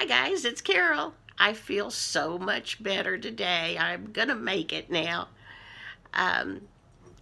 Hi guys, it's Carol. I feel so much better today. I'm gonna make it now. Um,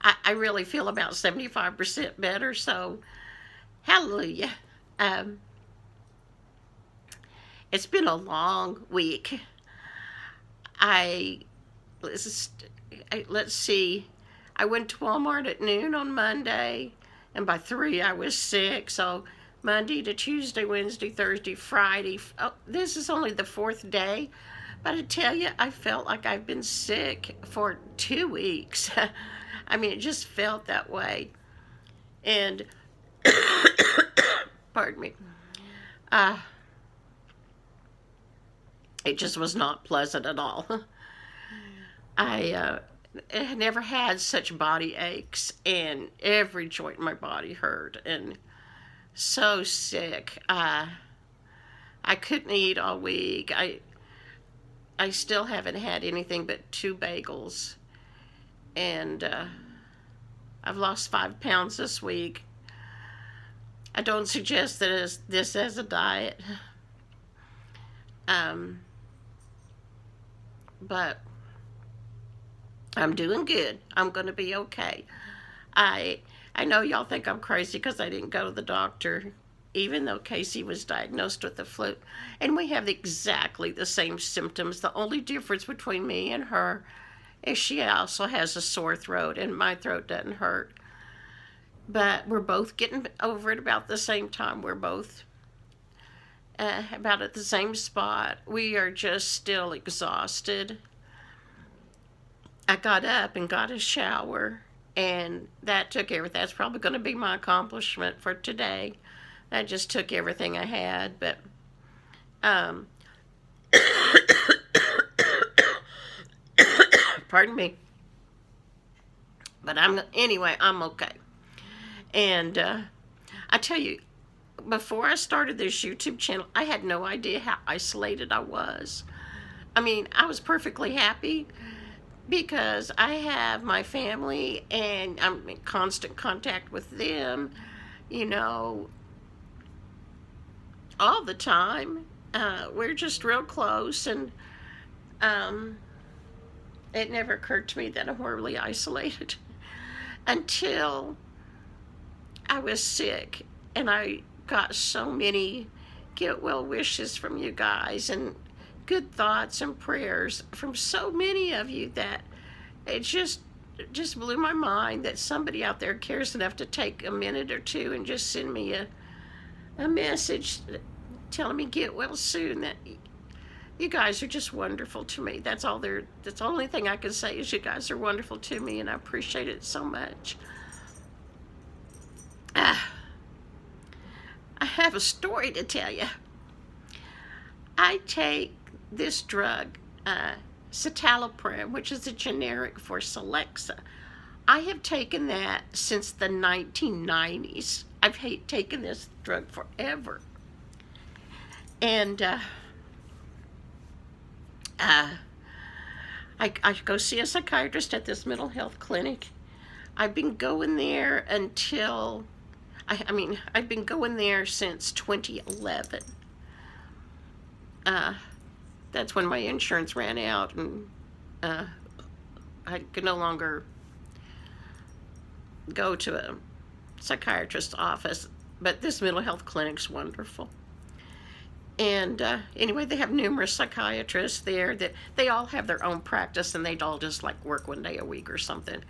I really feel about 75% better, so hallelujah. Um, it's been a long week. I let's, let's see. I went to Walmart at noon on Monday, and by 3 I was sick. So Monday to Tuesday, Wednesday, Thursday, Friday. Oh, this is only the fourth day. But I tell you, I felt like I've been sick for 2 weeks. I mean, it just felt that way. And, pardon me, uh, it just was not pleasant at all. I never had such body aches, and every joint in my body hurt, and so sick. I couldn't eat all week. I still haven't had anything but 2 bagels, and I've lost 5 pounds this week. I don't suggest this as a diet, um, but I'm doing good. I'm going to be okay. I I know y'all think I'm crazy because I didn't go to the doctor, even though Casey was diagnosed with the flu, and we have exactly the same symptoms. The only difference between me and her is she also has a sore throat, and my throat doesn't hurt. But we're both getting over it about the same time. We're both about at the same spot. We are just still exhausted. I got up and got a shower, and that took everything. That's probably going to be my accomplishment for today. That just took everything I had, but um, pardon me. But I'm okay. And I tell you, before I started this YouTube channel, I had no idea how isolated I was. I mean, I was perfectly happy because I have my family and I'm in constant contact with them, you know, all the time. We're just real close, and um, it never occurred to me that I'm horribly isolated until I was sick, and I got so many get well wishes from you guys and good thoughts and prayers from so many of you that it just blew my mind that somebody out there cares enough to take a minute or two and just send me a message telling me get well soon. That you guys are just wonderful to me. That's the only thing I can say is you guys are wonderful to me, and I appreciate it so much. I have a story to tell you. I take this drug, citalopram, which is a generic for Celexa. I have taken that since the 1990s. I've taken this drug forever. And I go see a psychiatrist at this mental health clinic. I've been going there until, I've been going there since 2011. That's when my insurance ran out, and I could no longer go to a psychiatrist's office. But this mental health clinic's wonderful. And anyway, they have numerous psychiatrists there that they all have their own practice, and they all just like work 1 day a week or something.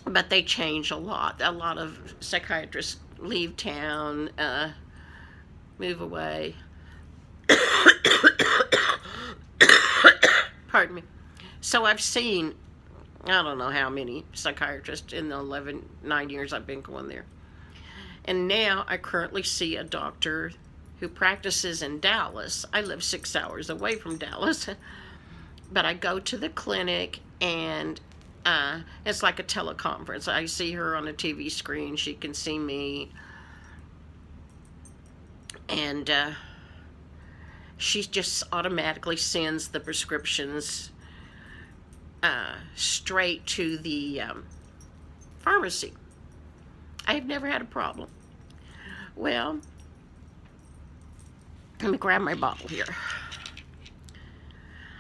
But they change a lot. A lot of psychiatrists leave town, move away. Pardon me. So I've seen, I don't know how many psychiatrists in the 9 years I've been going there. And now I currently see a doctor who practices in Dallas. I live 6 hours away from Dallas. But I go to the clinic, and it's like a teleconference. I see her on a TV screen. She can see me. And she just automatically sends the prescriptions straight to the pharmacy. I've never had a problem. Well, Let me grab my bottle here.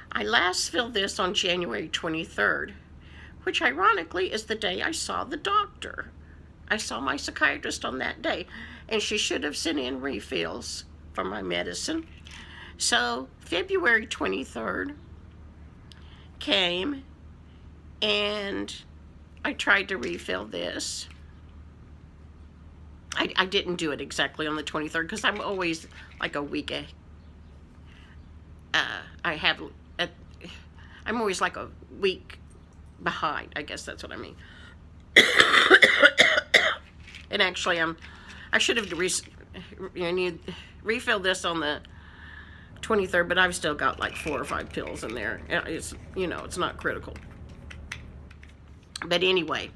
I last filled this on January 23rd, which ironically is the day I saw the doctor. I saw my psychiatrist on that day, and she should have sent in refills for my medicine. So February 23rd came, and I tried to refill this. I didn't do it exactly on the 23rd because I'm always like a week ahead. I'm always like a week behind. I guess that's what I mean. And actually, I should have refilled this on the 23rd, but I've still got like 4 or 5 pills in there. It's it's not critical. But anyway,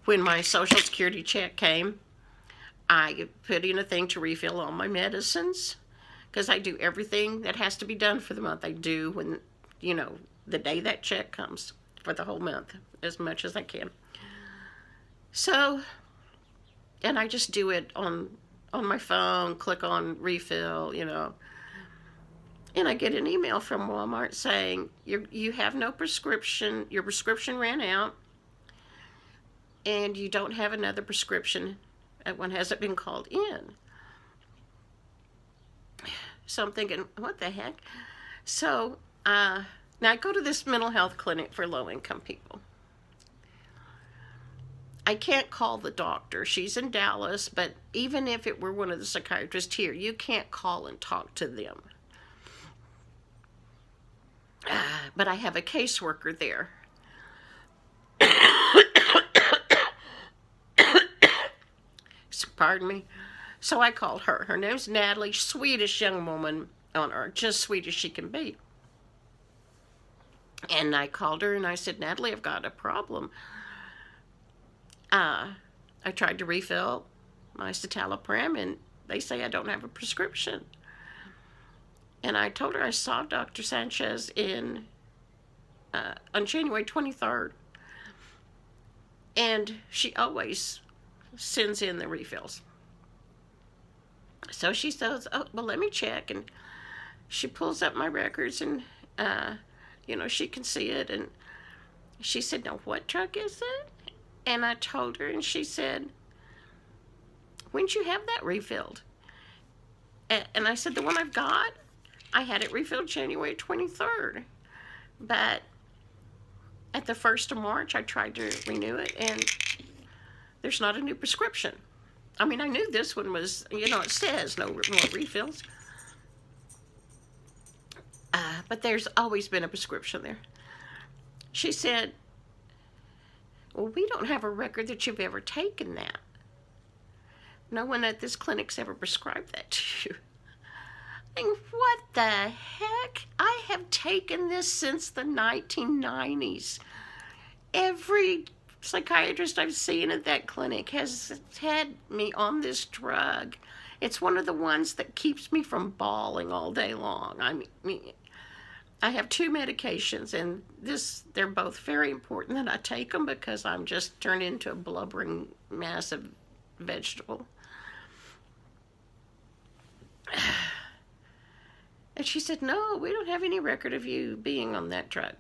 when my Social Security check came, I put in a thing to refill all my medicines because I do everything that has to be done for the month. I do when, the day that check comes for the whole month, as much as I can. So, and I just do it on my phone, click on refill, and I get an email from Walmart saying, you have no prescription, your prescription ran out, and you don't have another prescription. That one hasn't been called in. So I'm thinking, what the heck? So now I go to this mental health clinic for low-income people. I can't call the doctor. She's in Dallas, but even if it were one of the psychiatrists here, you can't call and talk to them. But I have a caseworker there. Pardon me. So I called her. Her name's Natalie, sweetest young woman on earth, just sweet as she can be. And I called her and I said, Natalie, I've got a problem. I tried to refill my citalopram, and they say I don't have a prescription. And I told her I saw Dr. Sanchez on January 23rd. And she always sends in the refills. So she says, oh, well, let me check. And she pulls up my records, and, she can see it. And she said, now, what drug is it? And I told her, and she said, when'd you have that refilled? And I said, the one I've got, I had it refilled January 23rd. But at the 1st of March, I tried to renew it, and there's not a new prescription. I mean, I knew this one was, it says no more refills. But there's always been a prescription there. She said, well, we don't have a record that you've ever taken that. No one at this clinic's ever prescribed that to you. I mean, what the heck? I have taken this since the 1990s. Every psychiatrist I've seen at that clinic has had me on this drug. It's one of the ones that keeps me from bawling all day long. I mean, I have 2 medications, and they're both very important that I take them because I'm just turned into a blubbering, massive vegetable. And she said, no, we don't have any record of you being on that drug.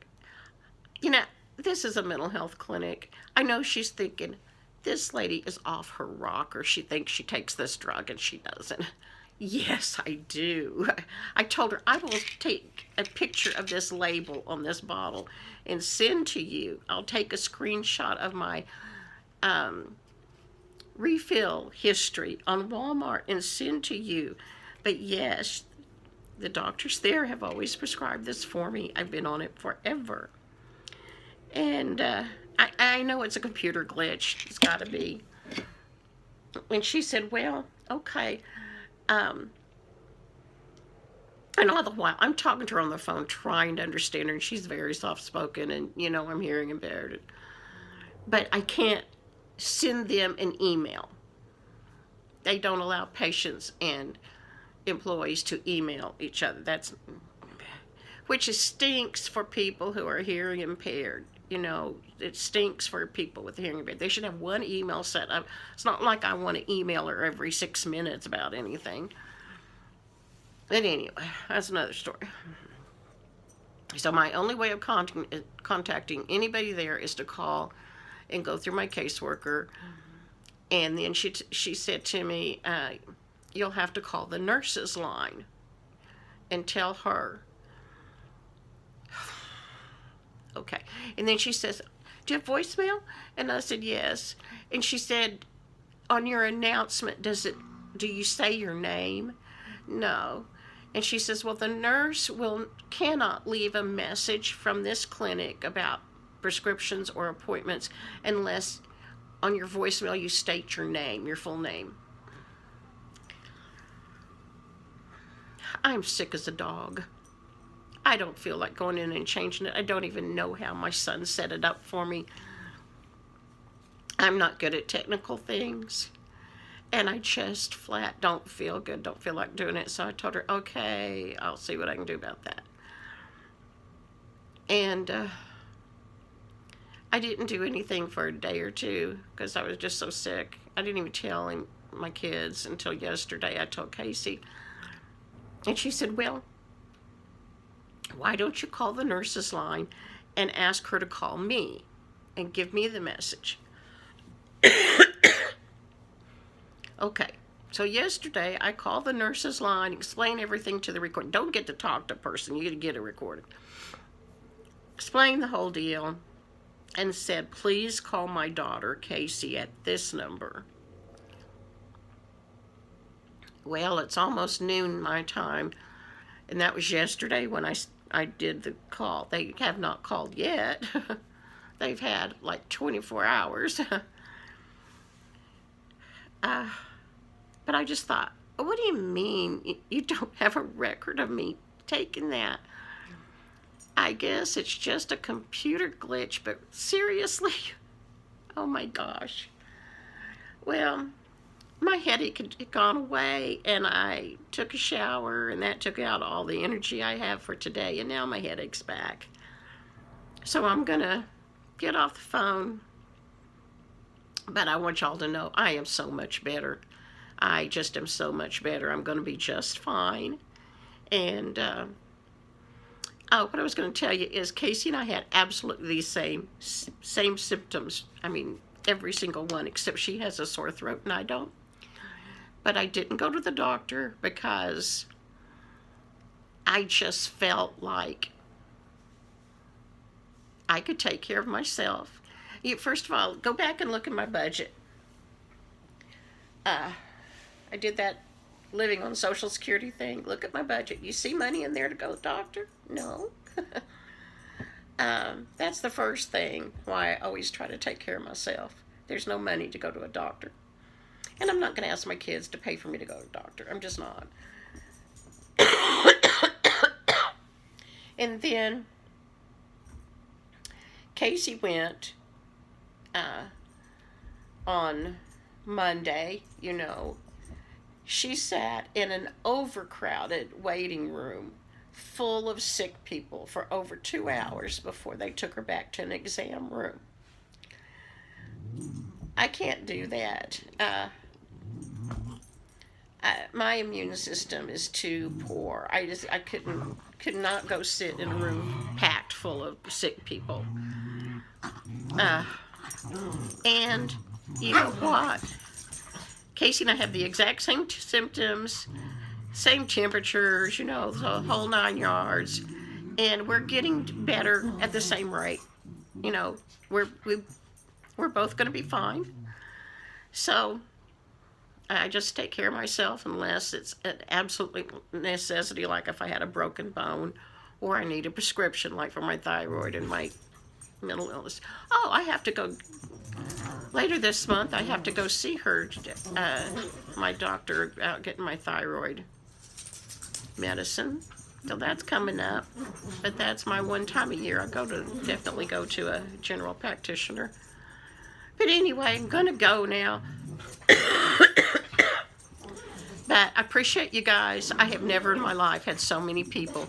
This is a mental health clinic. I know she's thinking, this lady is off her rocker. She thinks she takes this drug, and she doesn't. Yes, I do. I told her I will take a picture of this label on this bottle and send to you. I'll take a screenshot of my refill history on Walmart and send to you. But yes, the doctors there have always prescribed this for me. I've been on it forever. And I know it's a computer glitch. It's got to be. And she said, well, okay. And all the while, I'm talking to her on the phone, trying to understand her, and she's very soft-spoken, and, I'm hearing impaired. But I can't send them an email. They don't allow patients and employees to email each other. Which stinks for people who are hearing impaired. it stinks for people with hearing impaired. They should have one email set up. It's not like I want to email her every 6 minutes about anything. But anyway, that's another story. So my only way of contacting anybody there is to call and go through my caseworker. And then she said to me, you'll have to call the nurse's line and tell her. Okay. And then she says, do you have voicemail? And I said, yes. And she said, on your announcement, do you say your name? No. And she says, well, the nurse cannot leave a message from this clinic about prescriptions or appointments unless on your voicemail you state your name, your full name. I'm sick as a dog. I don't feel like going in and changing it. I don't even know how my son set it up for me. I'm not good at technical things. And I just flat don't feel good, don't feel like doing it. So I told her, okay, I'll see what I can do about that. And I didn't do anything for a day or two because I was just so sick. I didn't even tell my kids until yesterday. I told Casey. And she said, well, why don't you call the nurse's line and ask her to call me and give me the message? Okay, so yesterday I called the nurse's line, explained everything to the recording. Don't get to talk to a person, you get to get it recorded. Explained the whole deal and said, please call my daughter, Casey, at this number. Well, it's almost noon my time, and that was yesterday when I did the call. They have not called yet. They've had like 24 hours. But I just thought, what do you mean you don't have a record of me taking that? I guess it's just a computer glitch, but seriously? Oh my gosh. Well, my headache had gone away, and I took a shower, and that took out all the energy I have for today, and now my headache's back. So I'm going to get off the phone, but I want y'all to know I am so much better. I just am so much better. I'm going to be just fine. And what I was going to tell you is Casey and I had absolutely the same symptoms. I mean, every single one, except she has a sore throat and I don't. But I didn't go to the doctor because I just felt like I could take care of myself. First of all, go back and look at my budget. I did that living on Social Security thing. Look at my budget. You see money in there to go to the doctor? No. That's the first thing why I always try to take care of myself. There's no money to go to a doctor. And I'm not going to ask my kids to pay for me to go to a doctor. I'm just not. And then Casey went on Monday, she sat in an overcrowded waiting room full of sick people for over 2 hours before they took her back to an exam room. I can't do that. My immune system is too poor. I could not go sit in a room packed full of sick people. And you know what? Casey and I have the exact same symptoms, same temperatures, the whole 9 yards, and we're getting better at the same rate. We're both going to be fine. So I just take care of myself unless it's an absolute necessity, like if I had a broken bone or I need a prescription, like for my thyroid and my mental illness. Oh, I have to go later this month. I have to go see her, my doctor, out getting my thyroid medicine. So that's coming up. But that's my one time a year. I definitely go to a general practitioner. But anyway, I'm going to go now. But I appreciate you guys. I have never in my life had so many people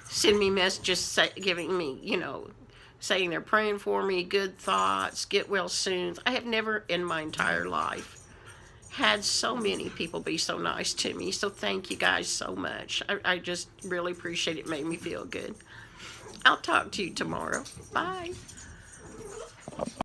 send me messages giving me, saying they're praying for me, good thoughts, get well soon. I have never in my entire life had so many people be so nice to me. So thank you guys so much. I just really appreciate it. It made me feel good. I'll talk to you tomorrow. Bye.